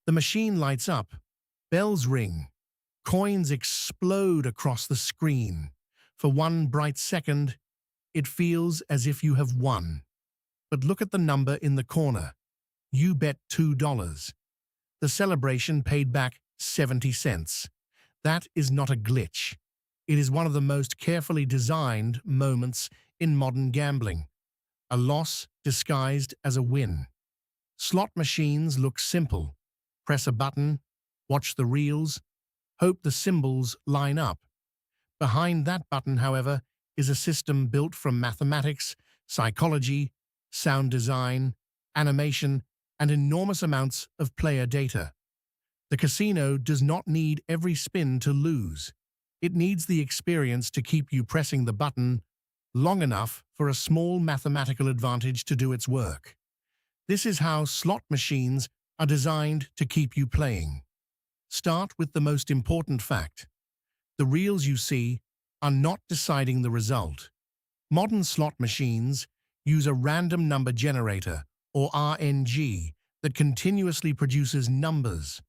The machine lights up, bells ring, coins explode across the screen. For one bright second, it feels as if you have won. But look at the number in the corner. You bet $2. The celebration paid back 70 cents. That is not a glitch. It is one of the most carefully designed moments in modern gambling. A loss disguised as a win. Slot machines look simple. Press a button, watch the reels, hope the symbols line up. Behind that button, however, is a system built from mathematics, psychology, sound design, animation, and enormous amounts of player data. The casino does not need every spin to lose. It needs the experience to keep you pressing the button long enough for a small mathematical advantage to do its work. This is how slot machines are designed to keep you playing. Start with the most important fact. The reels you see are not deciding the result. Modern slot machines use a random number generator, or RNG, that continuously produces numbers.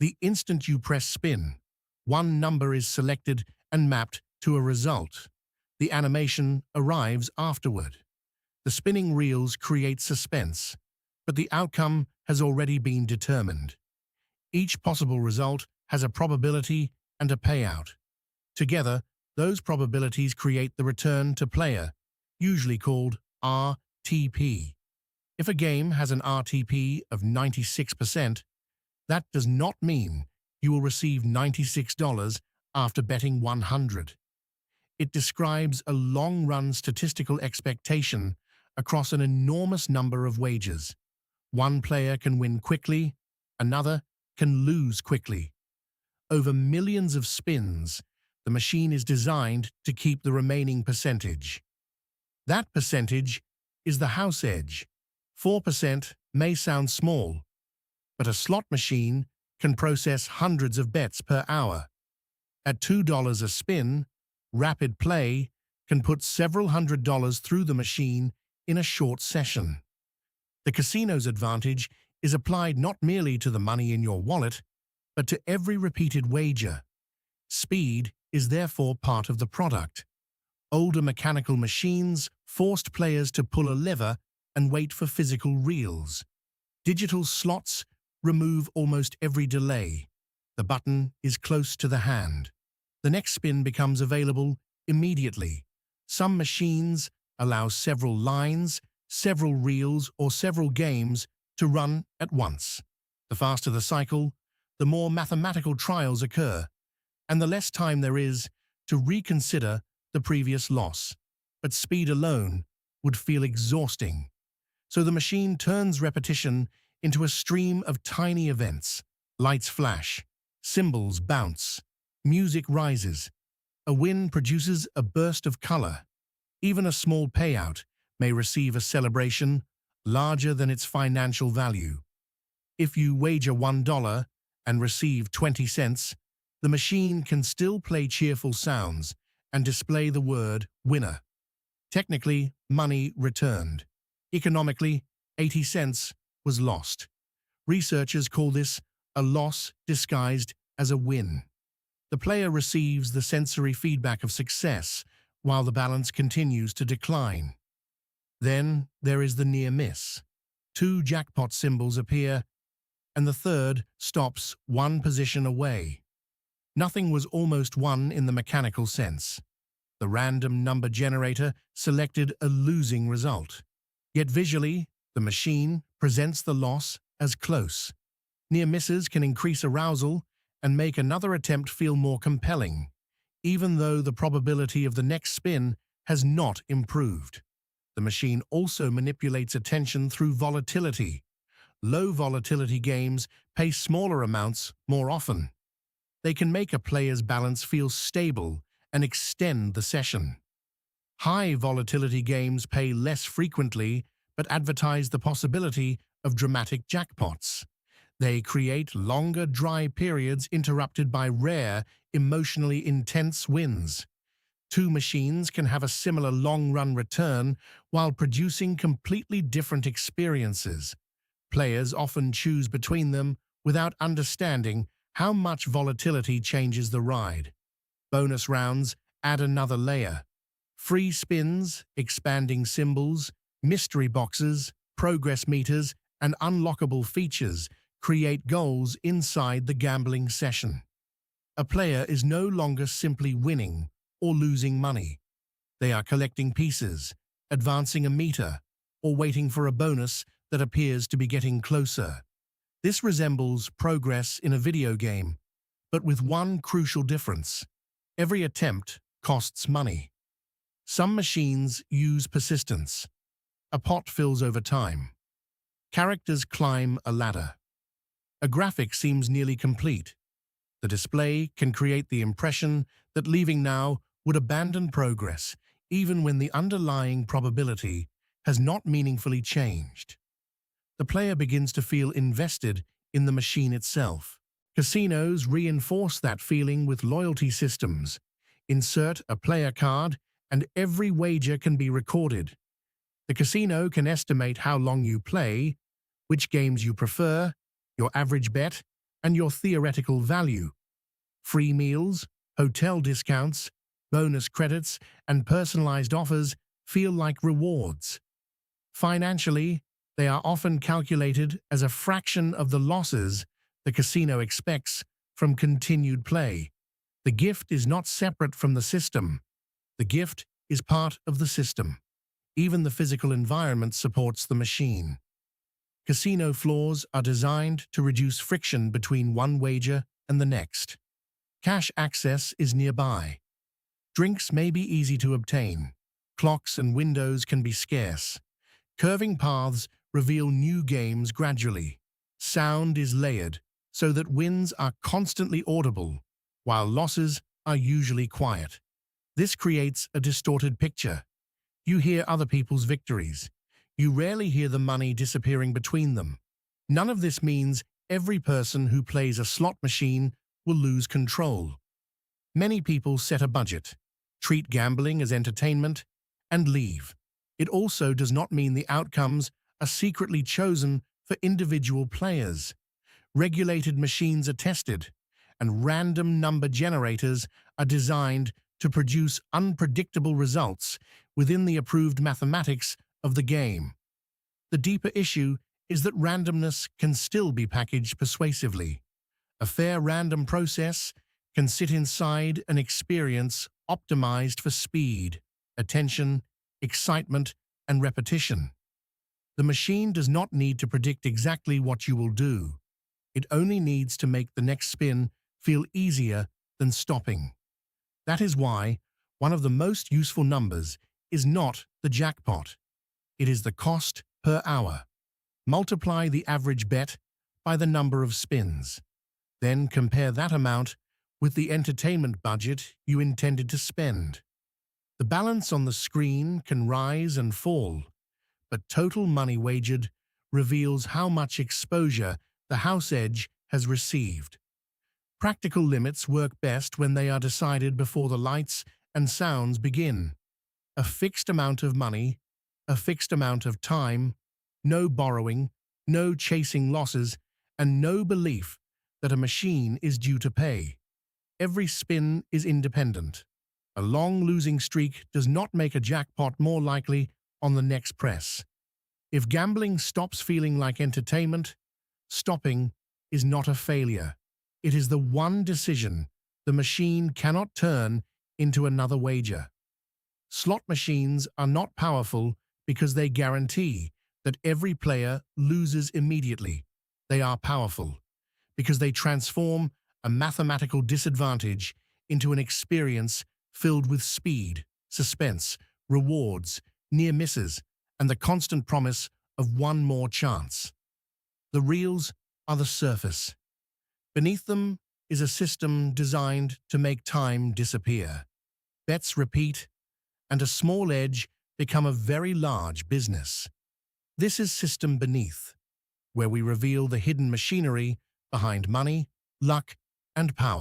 The instant you press spin, one number is selected and mapped to a result. The animation arrives afterward. The spinning reels create suspense, but the outcome has already been determined. Each possible result has a probability and a payout. Together, those probabilities create the return to player, usually called RTP. If a game has an RTP of 96%, that does not mean you will receive $96 after betting 100. It describes a long-run statistical expectation across an enormous number of wagers. One player can win quickly, another can lose quickly. Over millions of spins, the machine is designed to keep the remaining percentage. That percentage is the house edge. 4% may sound small, but a slot machine can process hundreds of bets per hour. At $2 a spin, rapid play can put several $100s through the machine in a short session. The casino's advantage is applied not merely to the money in your wallet, but to every repeated wager. Speed is therefore part of the product. Older mechanical machines forced players to pull a lever and wait for physical reels. Digital slots remove almost every delay. The button is close to the hand. The next spin becomes available immediately. Some machines allow several lines, several reels, or several games to run at once. The faster the cycle, the more mathematical trials occur, and the less time there is to reconsider the previous loss. But speed alone would feel exhausting. So the machine turns repetition into a stream of tiny events. Lights flash, symbols bounce, music rises. A win produces a burst of color. Even a small payout may receive a celebration larger than its financial value. If you wager $1 and receive 20 cents, the machine can still play cheerful sounds and display the word winner. Technically, money returned. Economically, 80 cents was lost. Researchers call this a loss disguised as a win. The player receives the sensory feedback of success while the balance continues to decline. Then there is the near miss. Two jackpot symbols appear, and the third stops one position away. Nothing was almost won in the mechanical sense. The random number generator selected a losing result. Yet visually, the machine presents the loss as close. Near misses can increase arousal and make another attempt feel more compelling, even though the probability of the next spin has not improved. The machine also manipulates attention through volatility. Low volatility games pay smaller amounts more often. They can make a player's balance feel stable and extend the session. High volatility games pay less frequently but advertise the possibility of dramatic jackpots. They create longer dry periods interrupted by rare, emotionally intense wins. Two machines can have a similar long-run return while producing completely different experiences. Players often choose between them without understanding how much volatility changes the ride. Bonus rounds add another layer. Free spins, expanding symbols, mystery boxes, progress meters, and unlockable features create goals inside the gambling session. A player is no longer simply winning or losing money. They are collecting pieces, advancing a meter, or waiting for a bonus that appears to be getting closer. This resembles progress in a video game, but with one crucial difference. Every attempt costs money. Some machines use persistence. A pot fills over time. Characters climb a ladder. A graphic seems nearly complete. The display can create the impression that leaving now would abandon progress, even when the underlying probability has not meaningfully changed. The player begins to feel invested in the machine itself. Casinos reinforce that feeling with loyalty systems. Insert a player card, and every wager can be recorded. The casino can estimate how long you play, which games you prefer, your average bet, and your theoretical value. Free meals, hotel discounts, bonus credits, and personalized offers feel like rewards. Financially, they are often calculated as a fraction of the losses the casino expects from continued play. The gift is not separate from the system. The gift is part of the system. Even the physical environment supports the machine. Casino floors are designed to reduce friction between one wager and the next. Cash access is nearby. Drinks may be easy to obtain. Clocks and windows can be scarce. Curving paths reveal new games gradually. Sound is layered so that wins are constantly audible, while losses are usually quiet. This creates a distorted picture. You hear other people's victories. You rarely hear the money disappearing between them. None of this means every person who plays a slot machine will lose control. Many people set a budget, treat gambling as entertainment, and leave. It also does not mean the outcomes are secretly chosen for individual players. Regulated machines are tested, and random number generators are designed to produce unpredictable results within the approved mathematics of the game. The deeper issue is that randomness can still be packaged persuasively. A fair random process can sit inside an experience optimized for speed, attention, excitement, and repetition. The machine does not need to predict exactly what you will do. It only needs to make the next spin feel easier than stopping. That is why one of the most useful numbers is not the jackpot. It is the cost per hour. Multiply the average bet by the number of spins. Then compare that amount with the entertainment budget you intended to spend. The balance on the screen can rise and fall, but total money wagered reveals how much exposure the house edge has received. Practical limits work best when they are decided before the lights and sounds begin. A fixed amount of money, a fixed amount of time, no borrowing, no chasing losses, and no belief that a machine is due to pay. Every spin is independent. A long losing streak does not make a jackpot more likely on the next press. If gambling stops feeling like entertainment, stopping is not a failure. It is the one decision the machine cannot turn into another wager. Slot machines are not powerful because they guarantee that every player loses immediately. They are powerful because they transform a mathematical disadvantage into an experience filled with speed, suspense, rewards, near misses, and the constant promise of one more chance. The reels are the surface. Beneath them is a system designed to make time disappear. Bets repeat, and a small edge become a very large business. This is System Beneath, where we reveal the hidden machinery behind money, luck, and power.